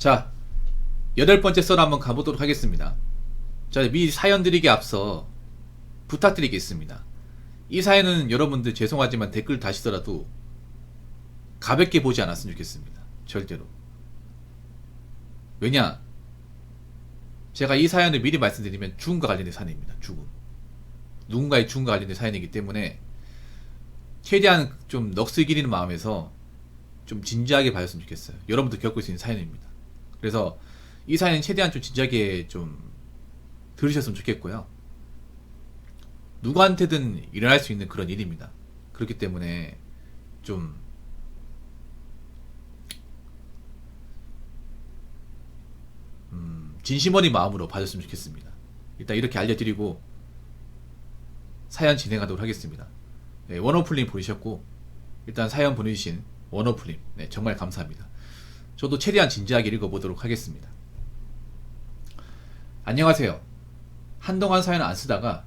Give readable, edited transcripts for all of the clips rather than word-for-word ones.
자, 8번째 썰 한번 가보도록 하겠습니다. 자, 미 사연 드리기 앞서 부탁드리겠습니다. 이 사연은 여러분들 죄송하지만 댓글 다시더라도 가볍게 보지 않았으면 좋겠습니다. 절대로. 왜냐? 제가 이 사연을 미리 말씀드리면 죽음과 관련된 사연입니다. 죽음. 누군가의 죽음과 관련된 사연이기 때문에 최대한 좀 넋을 기리는 마음에서 좀 진지하게 봐줬으면 좋겠어요. 여러분도 겪을 수 있는 사연입니다. 그래서 이 사연은 최대한 좀 진지하게 좀 들으셨으면 좋겠고요. 누구한테든 일어날 수 있는 그런 일입니다. 그렇기 때문에 좀 진심 어린 마음으로 봐줬으면 좋겠습니다. 일단 이렇게 알려드리고 사연 진행하도록 하겠습니다. 네, 원어플님 보내셨고 일단 사연 보내주신 원어플님 네, 정말 감사합니다. 저도 최대한 진지하게 읽어보도록 하겠습니다. 안녕하세요. 한동안 사연을 안 쓰다가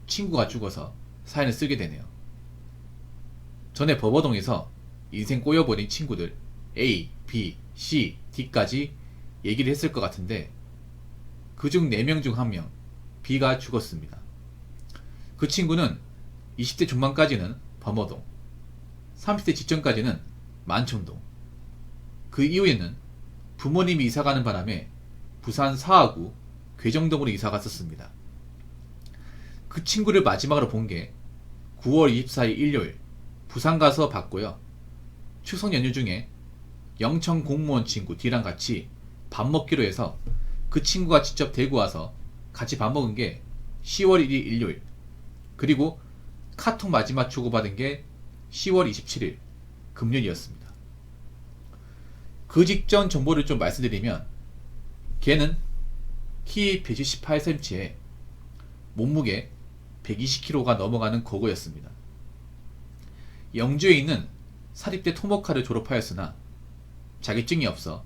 친구가 죽어서 사연을 쓰게 되네요. 전에 버버동에서 인생 꼬여버린 친구들 A, B, C, D까지 얘기를 했을 것 같은데 그중 4명 중 1명 B가 죽었습니다. 그 친구는 20대 중반까지는 범어동, 30대 직전까지는 만촌동, 그 이후에는 부모님이 이사가는 바람에 부산 사하구 괴정동으로 이사갔었습니다. 그 친구를 마지막으로 본 게 9월 24일 일요일 부산 가서 봤고요. 추석 연휴 중에 영천 공무원 친구 D랑 같이 밥 먹기로 해서 그 친구가 직접 대구 와서 같이 밥 먹은 게 10월 1일 일요일, 그리고 카톡 마지막 주고받은 게 10월 27일 금요일이었습니다. 그 직전 정보를 좀 말씀드리면 걔는 키 118cm에 몸무게 120kg가 넘어가는 고고였습니다. 영주에 있는 사립대 토목과를 졸업하였으나 자격증이 없어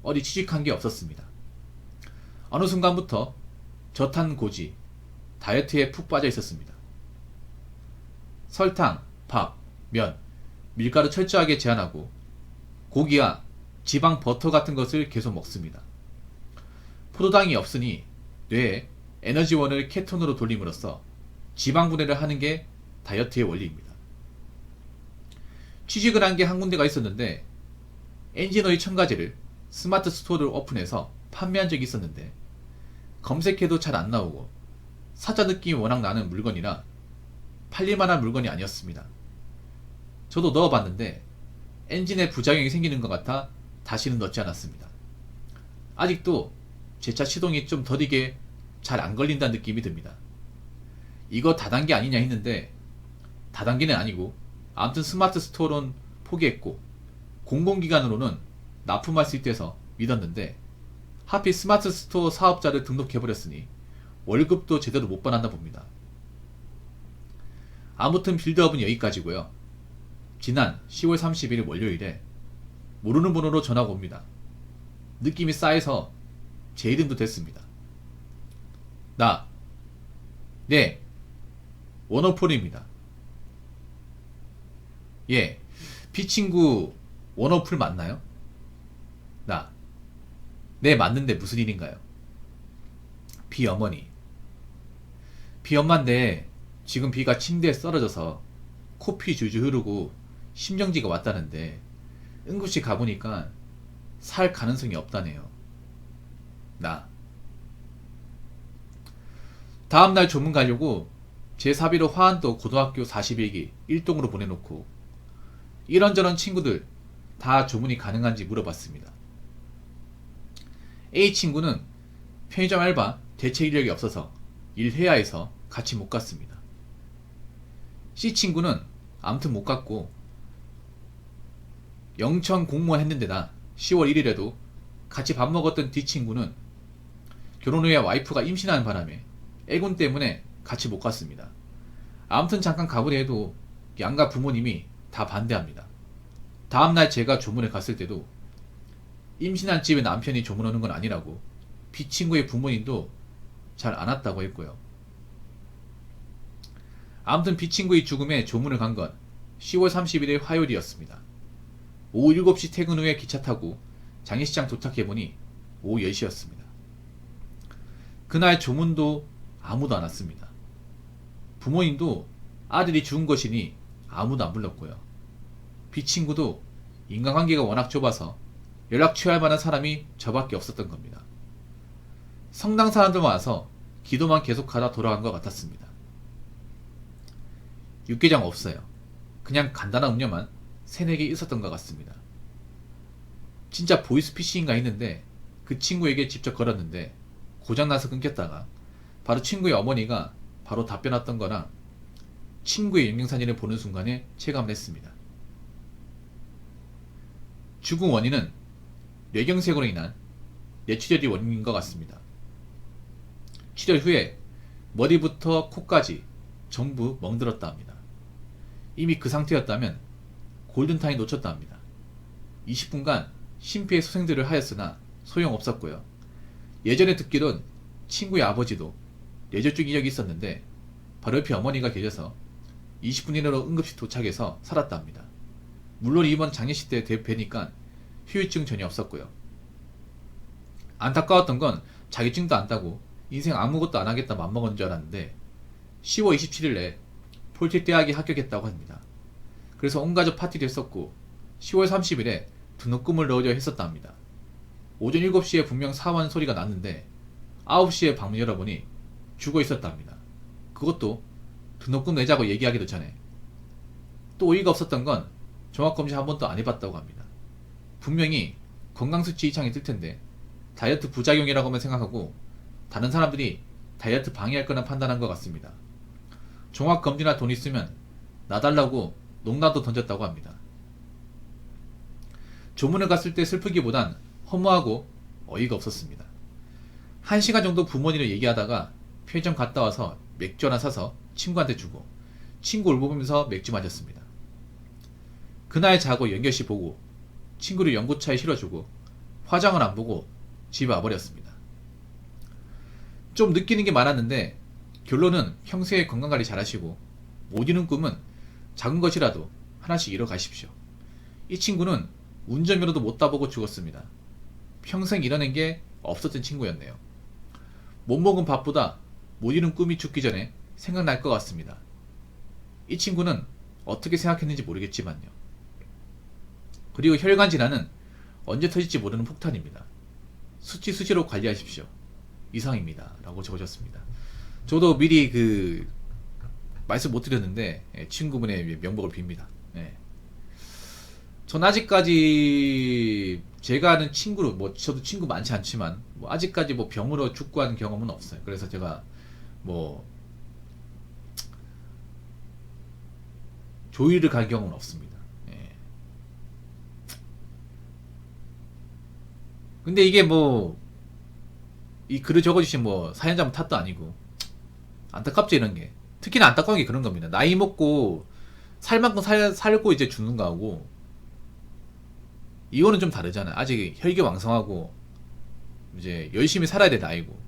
어디 취직한 게 없었습니다. 어느 순간부터 저탄고지, 다이어트에 푹 빠져 있었습니다. 설탕, 밥, 면, 밀가루 철저하게 제한하고 고기와 지방, 버터 같은 것을 계속 먹습니다. 포도당이 없으니 뇌에 에너지원을 케톤으로 돌림으로써 지방 분해를 하는 게 다이어트의 원리입니다. 취직을 한 게 한 군데가 있었는데 엔진오일 첨가제를 스마트 스토어를 오픈해서 판매한 적이 있었는데 검색해도 잘 안 나오고 사자 느낌이 워낙 나는 물건이라 팔릴만한 물건이 아니었습니다. 저도 넣어봤는데 엔진에 부작용이 생기는 것 같아 다시는 넣지 않았습니다. 아직도 제 차 시동이 좀 더디게 잘 안 걸린다는 느낌이 듭니다. 이거 다단계 아니냐 했는데 다단계는 아니고 아무튼 스마트 스토어는 포기했고 공공기관으로는 납품할 수 있대서 믿었는데 하필 스마트 스토어 사업자를 등록해버렸으니 월급도 제대로 못 받았나 봅니다. 아무튼 빌드업은 여기까지고요. 지난 10월 30일 월요일에 모르는 번호로 전화가 옵니다. 느낌이 싸해서 제 이름도 됐습니다. 네, 원어풀입니다. 예, B친구 원어풀 맞나요? 네, 맞는데 무슨 일인가요? B 어머니. B 엄마인데 지금 B가 침대에 쓰러져서 코피 줄줄 흐르고 심정지가 왔다는데 응급실 가보니까 살 가능성이 없다네요. 다음날 조문 가려고 제 사비로 화환도 고등학교 41기 1동으로 보내놓고 이런저런 친구들 다 조문이 가능한지 물어봤습니다. A 친구는 편의점 알바 대체 인력이 없어서 일해야 해서 같이 못 갔습니다. C 친구는 아무튼 못 갔고 영천 공무원 했는데나 10월 1일에도 같이 밥 먹었던 D 친구는 결혼 후에 와이프가 임신하는 바람에 애군 때문에 같이 못 갔습니다. 아무튼 잠깐 가보려 해도 양가 부모님이 다 반대합니다. 다음날 제가 조문에 갔을 때도 임신한 집에 남편이 조문 오는 건 아니라고 B 친구의 부모님도 잘 안 왔다고 했고요. 아무튼 B 친구의 죽음에 조문을 간 건 10월 31일 화요일이었습니다. 오후 7시 퇴근 후에 기차 타고 장례식장 도착해보니 오후 10시였습니다. 그날 조문도 아무도 안 왔습니다. 부모님도 아들이 죽은 것이니 아무도 안 불렀고요. 비친구도 인간관계가 워낙 좁아서 연락 취할 만한 사람이 저밖에 없었던 겁니다. 성당 사람들만 와서 기도만 계속하다 돌아간 것 같았습니다. 육개장 없어요. 그냥 간단한 음료만 3-4개 있었던 것 같습니다. 진짜 보이스피싱인가 했는데 그 친구에게 직접 걸었는데 고장나서 끊겼다가 바로 친구의 어머니가 바로 답변 왔던 거랑 친구의 영양사진을 보는 순간에 체감을 했습니다. 죽은 원인은 뇌경색으로 인한 뇌출혈이 원인인 것 같습니다. 출혈 후에 머리부터 코까지 전부 멍들었다 합니다. 이미 그 상태였다면 골든타임 놓쳤다 합니다. 20분간 심폐소생술을 하였으나 소용없었고요. 예전에 듣기론 친구의 아버지도 뇌졸중 이력이 있었는데 바로 옆에 어머니가 계셔서 20분 이내로 응급실 도착해서 살았다 합니다. 물론 이번 장례식 때 뵈니까 후유증 전혀 없었고요. 안타까웠던 건 자격증도 안 따고 인생 아무것도 안 하겠다 맘먹은 줄 알았는데 10월 27일에 폴티대학에 합격했다고 합니다. 그래서 온가족 파티도 했었고 10월 30일에 등록금을 넣으려 했었다 합니다. 오전 7시에 분명 사원 소리가 났는데 9시에 방문 열어보니 죽어 있었다 합니다. 그것도 등록금 내자고 얘기하기도 전에. 또 어이가 없었던 건 종합검진 한 번도 안 해봤다고 합니다. 분명히 건강수치 이상이 뜰 텐데 다이어트 부작용이라고만 생각하고 다른 사람들이 다이어트 방해할 거나 판단한 것 같습니다. 종합검진할 돈 있으면 나달라고 농담도 던졌다고 합니다. 조문을 갔을 때 슬프기보단 허무하고 어이가 없었습니다. 1시간 정도 부모님을 얘기하다가 편의점 갔다 와서 맥주 하나 사서 친구한테 주고 친구 울보면서 맥주 마셨습니다. 그날 자고 연결시 보고 친구를 연구차에 실어주고 화장을 안 보고 집에 와버렸습니다. 좀 느끼는 게 많았는데 결론은 평소에 건강관리 잘하시고 못 이룬 꿈은 작은 것이라도 하나씩 이뤄 가십시오. 이 친구는 운전면허도 못 따보고 죽었습니다. 평생 이뤄낸 게 없었던 친구였네요. 못 먹은 밥보다 못 이룬 꿈이 죽기 전에 생각날 것 같습니다. 이 친구는 어떻게 생각했는지 모르겠지만요. 그리고 혈관 질환은 언제 터질지 모르는 폭탄입니다. 수치로 관리하십시오. 이상입니다. 라고 적으셨습니다. 저도 미리 말씀 못 드렸는데 친구분의 명복을 빕니다. 전 아직까지 제가 아는 친구로 저도 친구 많지 않지만 아직까지 병으로 죽고 하는 경험은 없어요. 그래서 제가 조의를 갈 경우는 없습니다. 근데 이게 이 글을 적어주신 사연자 탓도 아니고 안타깝죠 이런 게. 특히나 안타까운 게 그런 겁니다. 나이 먹고 살 만큼 살고 이제 죽는 거하고 이거는 좀 다르잖아요. 아직 혈기왕성하고 이제 열심히 살아야 될 나이고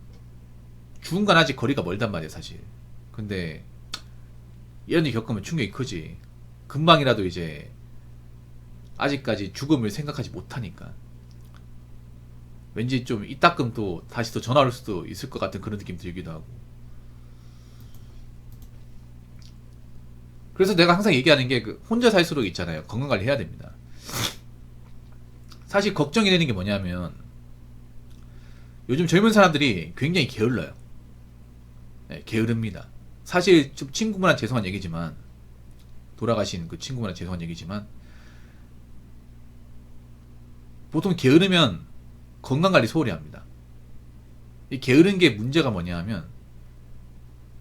죽은 건 아직 거리가 멀단 말이에요 사실. 근데 이런 일 겪으면 충격이 크지. 금방이라도 이제 아직까지 죽음을 생각하지 못하니까 왠지 좀 이따금 또 다시 또 전화 올 수도 있을 것 같은 그런 느낌 들기도 하고. 그래서 내가 항상 얘기하는 게 혼자 살수록 있잖아요. 건강관리 해야 됩니다. 사실 걱정이 되는 게 뭐냐면 요즘 젊은 사람들이 굉장히 게을러요. 게으릅니다. 사실 좀 친구분한테 죄송한 얘기지만 돌아가신 그 친구분한테 죄송한 얘기지만 보통 게으르면 건강관리 소홀히 합니다. 이 게으른 게 문제가 뭐냐 하면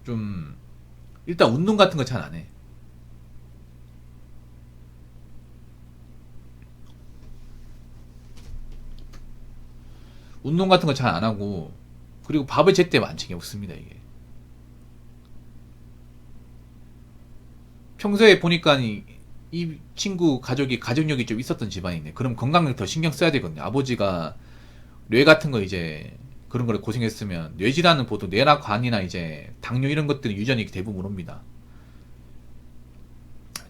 좀 일단 운동 같은 거 잘 안 해. 운동 같은 거 잘 안 하고 그리고 밥을 제때 안 챙겨 먹습니다. 이게 평소에 보니까 이 친구 가족이 가족력이 좀 있었던 집안이네. 그럼 건강을 더 신경 써야 되거든요. 아버지가 뇌 같은 거 이제 그런 거를 고생했으면 뇌질환은 보통 뇌나 간이나 이제 당뇨 이런 것들은 유전이 대부분 옵니다.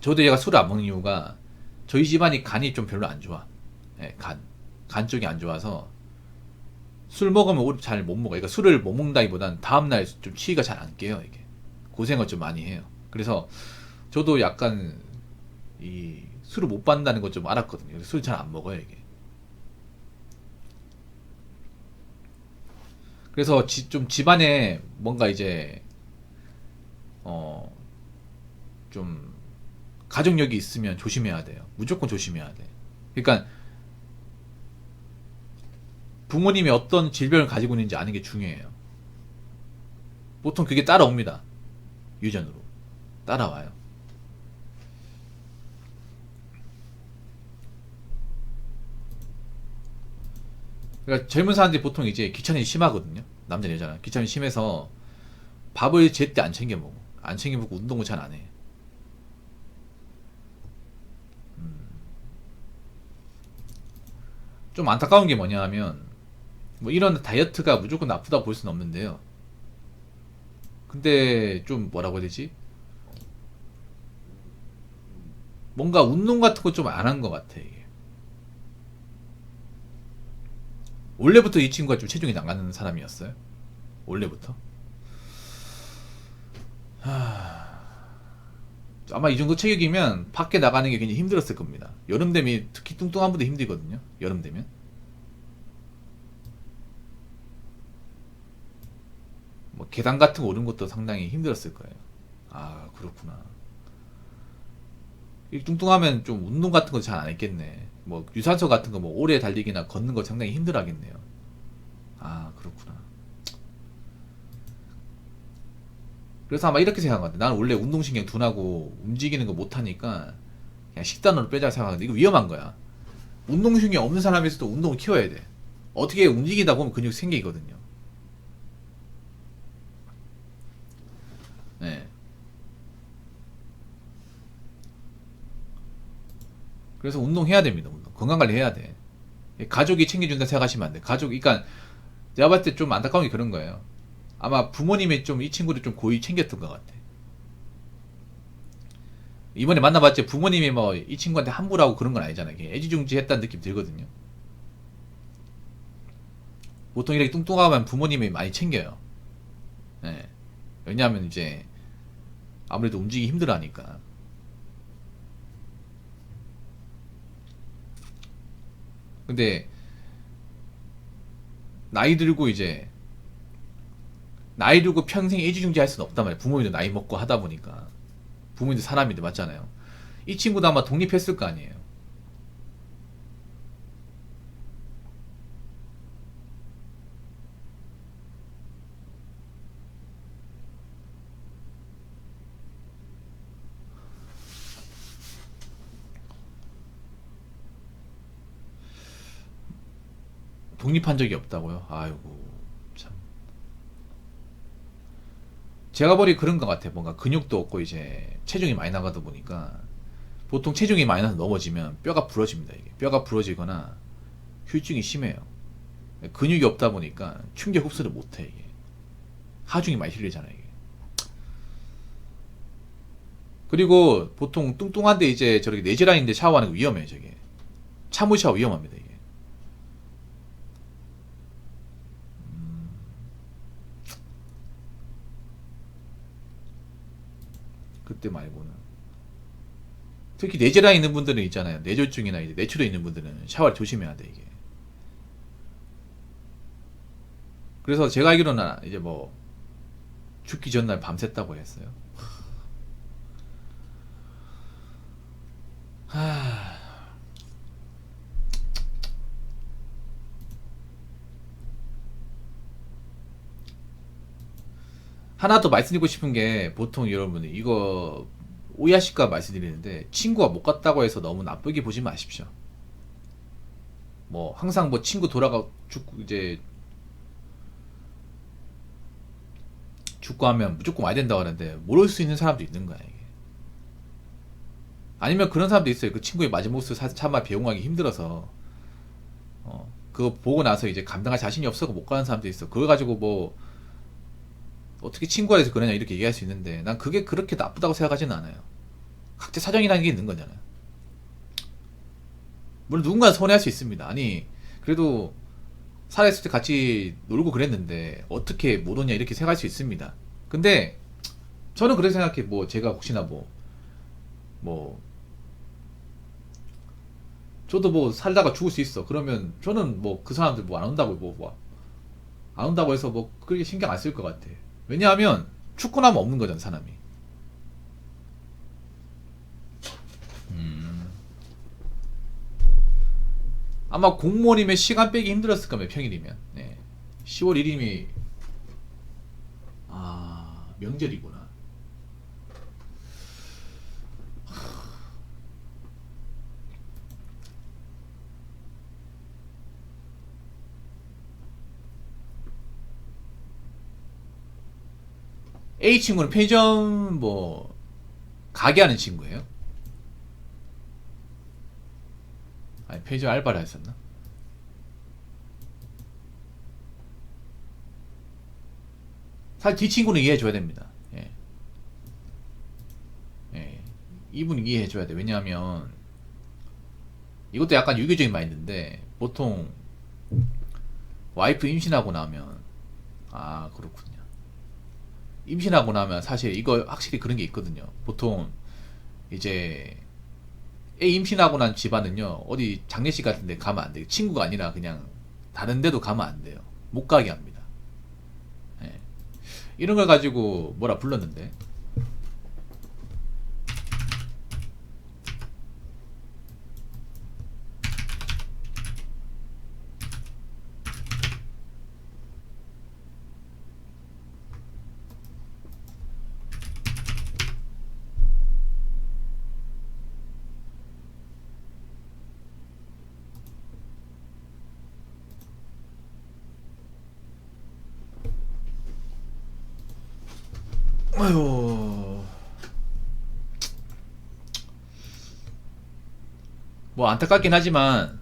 저도 얘가 술을 안 먹는 이유가 저희 집안이 간이 좀 별로 안 좋아. 간 간 쪽이 안 좋아서 술 먹으면 오래 잘 못 먹어요. 그러니까 술을 못 먹는다기보단 다음날 좀 취기가 잘 안 깨요. 이게 고생을 좀 많이 해요. 그래서 저도 약간 이 술을 못 받는다는 걸 좀 알았거든요. 술 잘 안 먹어요 이게. 그래서 좀 집안에 뭔가 이제 어 좀 가족력이 있으면 조심해야 돼요. 무조건 조심해야 돼. 그러니까 부모님이 어떤 질병을 가지고 있는지 아는 게 중요해요. 보통 그게 따라옵니다. 유전으로 따라와요. 그러니까 젊은 사람들이 보통 이제 귀천이 심하거든요. 남자 여자는 귀천이 심해서 밥을 제때 안 챙겨 먹어. 안 챙겨 먹고 운동을 잘 안 해. 좀 안타까운 게 뭐냐 하면 뭐 이런 다이어트가 무조건 나쁘다고 볼 수는 없는데요. 근데 좀 뭐라고 해야 되지? 뭔가 운동 같은 거 좀 안 한 것 같아 이게. 원래부터 이 친구가 좀 체중이 나가는 사람이었어요. 원래부터. 아마 이 정도 체격이면 밖에 나가는 게 굉장히 힘들었을 겁니다. 여름 되면 특히 뚱뚱한 분들 힘들거든요. 여름 되면. 뭐 계단 같은 거 오른 것도 상당히 힘들었을 거예요. 아 그렇구나. 이 뚱뚱하면 좀 운동 같은 거 잘 안 했겠네. 뭐 유산소 같은 거 뭐 오래 달리기나 걷는 거 상당히 힘들어 하겠네요. 아 그렇구나. 그래서 아마 이렇게 생각한 것 같아. 나는 원래 운동신경 둔하고 움직이는 거 못하니까 그냥 식단으로 빼자 생각하는데 이거 위험한 거야. 운동신경 없는 사람에서도 운동을 키워야 돼. 어떻게 움직이다 보면 근육 생기거든요. 네. 그래서 운동해야 됩니다. 운동. 건강관리 해야 돼. 가족이 챙겨준다 생각하시면 안 돼. 그러니까 내가 봤을 때 좀 안타까운 게 그런 거예요. 아마 부모님이 좀 이 친구를 좀 고이 챙겼던 것 같아. 이번에 만나봤지 부모님이 뭐 이 친구한테 함부로 하고 그런 건 아니잖아요. 애지중지했다는 느낌 들거든요. 보통 이렇게 뚱뚱하면 부모님이 많이 챙겨요. 네. 왜냐하면 이제 아무래도 움직이기 힘들어하니까. 근데 나이 들고 이제 나이 들고 평생 애지중지 할 수는 없단 말이에요. 부모님도 나이 먹고 하다 보니까. 부모님도 사람인데 맞잖아요. 이 친구도 아마 독립했을 거 아니에요. 독립한 적이 없다고요? 아이고 참. 제가 보기 그런 것 같아요. 뭔가 근육도 없고 이제 체중이 많이 나가다 보니까 보통 체중이 많이 나서 넘어지면 뼈가 부러집니다. 이게 뼈가 부러지거나 휴증이 심해요. 근육이 없다 보니까 충격 흡수를 못해 이게. 하중이 많이 실리잖아요 이게. 그리고 보통 뚱뚱한데 이제 저렇게 내지라인인데 샤워하는 거 위험해요 저게. 차무 샤워 위험합니다 이게. 그때 말고는. 특히 뇌질환 있는 분들은 있잖아요. 뇌졸중이나 이제 뇌출혈 있는 분들은 샤워를 조심해야 돼 이게. 그래서 제가 알기로는 이제 뭐 죽기 전날 밤샜다고 했어요. 하... 하나 더 말씀드리고 싶은 게 보통 여러분이 이거 오해하실까 말씀드리는데 친구가 못 갔다고 해서 너무 나쁘게 보지 마십시오. 뭐 항상 뭐 친구 돌아가 죽고 이제 죽고 하면 무조건 와야 된다고 하는데 모를 수 있는 사람도 있는 거야 이게. 아니면 그런 사람도 있어요. 그 친구의 마지못을 참아 배웅하기 힘들어서 그거 보고 나서 이제 감당할 자신이 없어서 못 가는 사람도 있어. 그거 가지고 뭐 어떻게 친구가 돼서 그러냐 이렇게 얘기할 수 있는데 난 그게 그렇게 나쁘다고 생각하지는 않아요. 각자 사정이라는 게 있는 거잖아요. 물론 누군가는 서운해할 수 있습니다. 아니 그래도 살아있을 때 같이 놀고 그랬는데 어떻게 못 오냐 이렇게 생각할 수 있습니다. 근데 저는 그렇게 생각해. 뭐 제가 혹시나 뭐 저도 뭐 살다가 죽을 수 있어. 그러면 저는 뭐 그 사람들 뭐 안 온다고 안 온다고 해서 뭐 그렇게 신경 안 쓸 것 같아. 왜냐하면 죽고 나면 없는 거잖아 사람이. 음. 아마 공무원이면 시간 빼기 힘들었을 거면 평일이면. 네. 10월 1일이 명절이구나. A 친구는 편의점 뭐 가게 하는 친구예요? 아니 편의점 알바를 했었나? 사실 뒷 친구는 이해해줘야 됩니다. 예. 예. 이분은 이해해줘야 돼. 왜냐하면 이것도 약간 유교적인 마인드인데 보통 와이프 임신하고 나면 그렇군요. 임신하고 나면 사실 이거 확실히 그런 게 있거든요. 보통 이제 애 임신하고 난 집안은요 어디 장례식 같은 데 가면 안 돼요. 친구가 아니라 그냥 다른 데도 가면 안 돼요. 못 가게 합니다. 예. 이런 걸 가지고 뭐라 불렀는데 아유 뭐 안타깝긴 하지만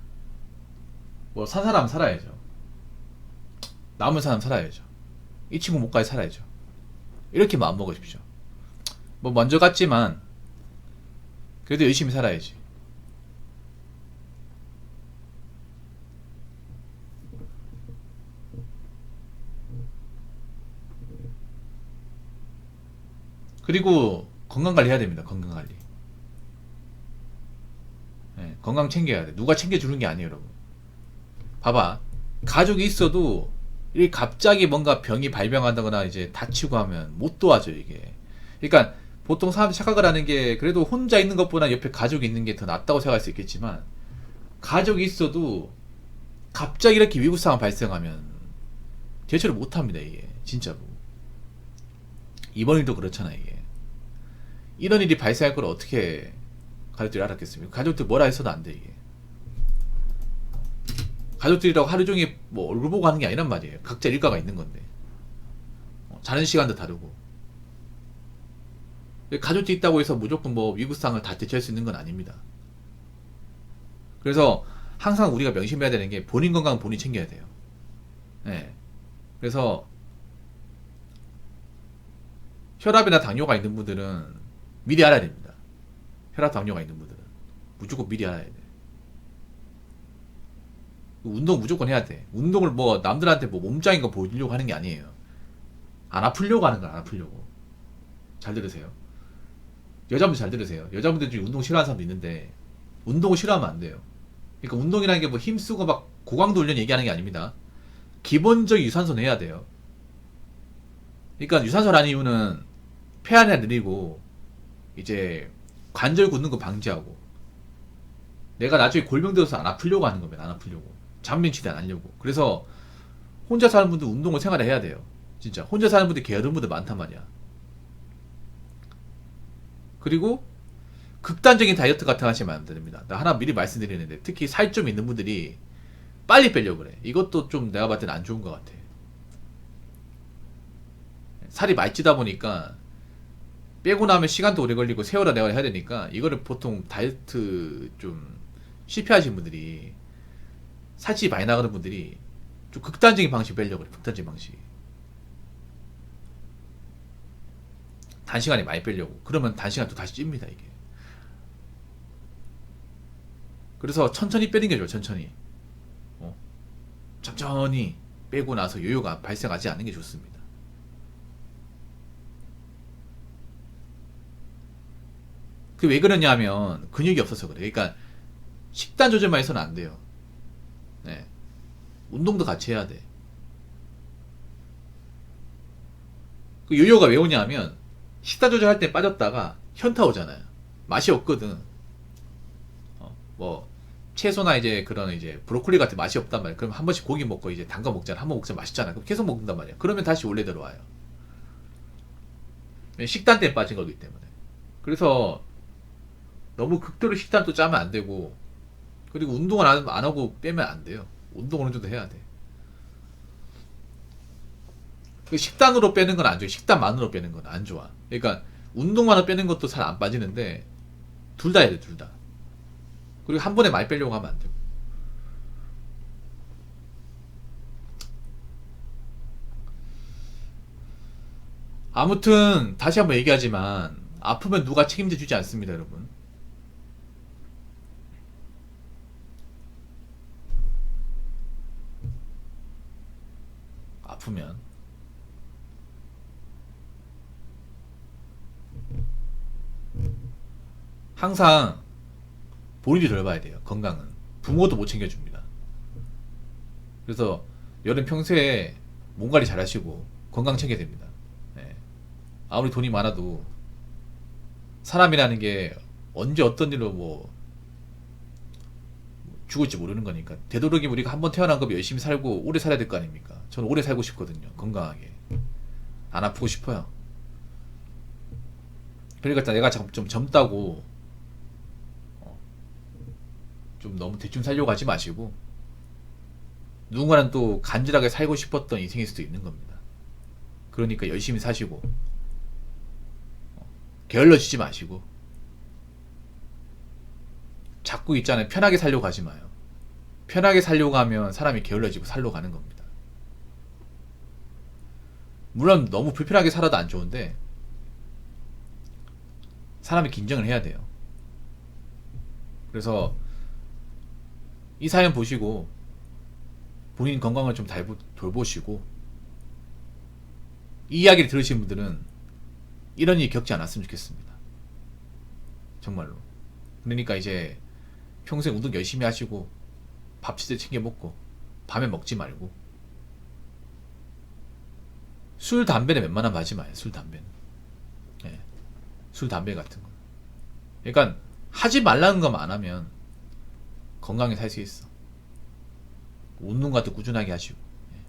뭐 산 사람 살아야죠. 남은 사람 살아야죠. 이 친구 못 가게 살아야죠. 이렇게 마음 먹으십시오. 뭐 먼저 갔지만 그래도 열심히 살아야지. 그리고 건강관리 해야 됩니다. 건강관리. 예, 건강 챙겨야 돼. 누가 챙겨주는 게 아니에요, 여러분. 봐봐. 가족이 있어도 이 갑자기 뭔가 병이 발병한다거나 이제 다치고 하면 못 도와줘 이게. 그러니까 보통 사람들이 착각을 하는 게 그래도 혼자 있는 것보다 옆에 가족이 있는 게 더 낫다고 생각할 수 있겠지만 가족이 있어도 갑자기 이렇게 위급 상황 발생하면 대처를 못 합니다 이게 진짜로. 이번 일도 그렇잖아 이게. 이런 일이 발생할 걸 어떻게 가족들이 알았겠습니까? 가족들 뭐라 했어도 안 돼 이게. 가족들이라고 하루 종일 뭐 얼굴 보고 하는 게 아니란 말이에요. 각자 일과가 있는 건데. 자는 시간도 다르고. 가족들이 있다고 해서 무조건 뭐 위급상을 다 대처할 수 있는 건 아닙니다. 그래서 항상 우리가 명심해야 되는 게 본인 건강은 본인 챙겨야 돼요. 네. 그래서 혈압이나 당뇨가 있는 분들은 미리 알아야 됩니다. 혈압 당뇨가 있는 분들은 무조건 미리 알아야 돼. 운동 무조건 해야 돼. 운동을 뭐 남들한테 뭐 몸짱인 거 보여주려고 하는 게 아니에요. 안 아프려고 하는 거야, 안 아프려고. 잘 들으세요. 여자분들 잘 들으세요. 여자분들 중에 운동 싫어하는 사람도 있는데 운동을 싫어하면 안 돼요. 그러니까 운동이라는 게 뭐 힘쓰고 막 고강도 훈련 얘기하는 게 아닙니다. 기본적인 유산소는 해야 돼요. 그러니까 유산소라는 이유는 폐활량 느리고 이제 관절 굳는 거 방지하고 내가 나중에 골병 들어서 안 아프려고 하는 겁니다. 안 아프려고. 장병치대 안 하려고. 그래서 혼자 사는 분들 운동을 생활을 해야 돼요. 진짜 혼자 사는 분들 게으른 분들 많단 말이야. 그리고 극단적인 다이어트 같은 거 하시면 안 됩니다. 나 하나 미리 말씀드리는데 특히 살 좀 있는 분들이 빨리 빼려고 그래. 이것도 좀 내가 봤을 때는 안 좋은 것 같아. 살이 많이 찌다 보니까 빼고 나면 시간도 오래 걸리고 세월아 내가 해야 되니까 이거를 보통 다이어트 좀 실패하신 분들이 살찌 많이 나가는 분들이 좀 극단적인 방식 빼려고 그래. 극단적인 방식. 단시간에 많이 빼려고. 그러면 단시간 또 다시 찝니다 이게. 그래서 천천히 빼는 게 좋아. 천천히. 천천히 빼고 나서 요요가 발생하지 않는 게 좋습니다. 그 왜 그러냐 하면 근육이 없어서 그래. 그러니까 식단 조절만 해서는 안 돼요. 네. 운동도 같이 해야 돼. 그 요요가 왜 오냐 하면 식단 조절할 때 빠졌다가 현타 오잖아요. 맛이 없거든. 뭐 채소나 이제 그런 이제 브로콜리 같은 맛이 없단 말이야. 그럼 한 번씩 고기 먹고 이제 단 거 먹잖아. 한 번 먹자 맛있잖아. 그럼 계속 먹는단 말이야. 그러면 다시 원래 들어와요. 식단 때문에 빠진 거기 때문에. 그래서 너무 극도로 식단도 짜면 안 되고, 그리고 운동을 안 하고 빼면 안 돼요. 운동 어느 정도 해야 돼. 그 식단으로 빼는 건 안 좋아. 식단만으로 빼는 건 안 좋아. 그러니까 운동만으로 빼는 것도 잘 안 빠지는데 둘 다 해야 돼, 둘 다. 그리고 한 번에 많이 빼려고 하면 안 되고. 아무튼 다시 한번 얘기하지만 아프면 누가 책임져 주지 않습니다, 여러분. 아프면 항상 본인이 돌봐야 돼요. 건강은 부모도 못 챙겨줍니다. 그래서 여러분 평소에 몸 관리 잘 하시고 건강 챙겨야 됩니다. 예. 아무리 돈이 많아도 사람이라는 게 언제 어떤 일로 뭐 죽을지 모르는 거니까, 되도록이면 우리가 한번 태어난 거면 열심히 살고 오래 살아야 될 거 아닙니까? 저는 오래 살고 싶거든요. 건강하게 안 아프고 싶어요. 그러니까 내가 좀 젊다고 좀 너무 대충 살려고 하지 마시고, 누군가는 또 간절하게 살고 싶었던 인생일 수도 있는 겁니다. 그러니까 열심히 사시고 게을러지지 마시고, 자꾸 있잖아요. 편하게 살려고 하지 마요. 편하게 살려고 하면 사람이 게을러지고 살로 가는 겁니다. 물론 너무 불편하게 살아도 안 좋은데 사람이 긴장을 해야 돼요. 그래서 이 사연 보시고 본인 건강을 좀 돌보시고, 이 이야기를 들으신 분들은 이런 일이 겪지 않았으면 좋겠습니다. 정말로. 그러니까 이제 평소에 운동 열심히 하시고 밥 제대로 챙겨 먹고 밤에 먹지 말고, 술 담배는 웬만하면 하지 마요. 술 담배는. 네. 술 담배 같은 거. 그러니까 하지 말라는 것만 안 하면 건강히 살 수 있어. 운동 같은 거 꾸준하게 하시고. 네.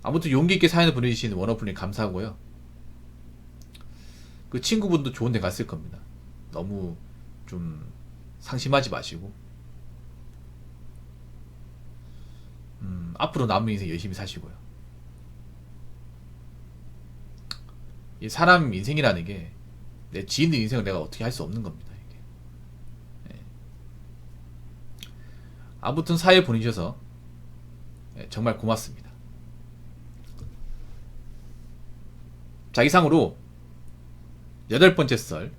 아무튼 용기 있게 사연을 보내주신 원어플님 감사하고요. 그 친구분도 좋은 데 갔을 겁니다. 너무 좀 상심하지 마시고 앞으로 남은 인생 열심히 사시고요. 이 사람 인생이라는 게 내 지인들 인생을 내가 어떻게 할 수 없는 겁니다. 이게. 네. 아무튼 사연 보내주셔서 정말 고맙습니다. 자, 이상으로 8번째 썰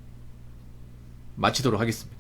마치도록 하겠습니다.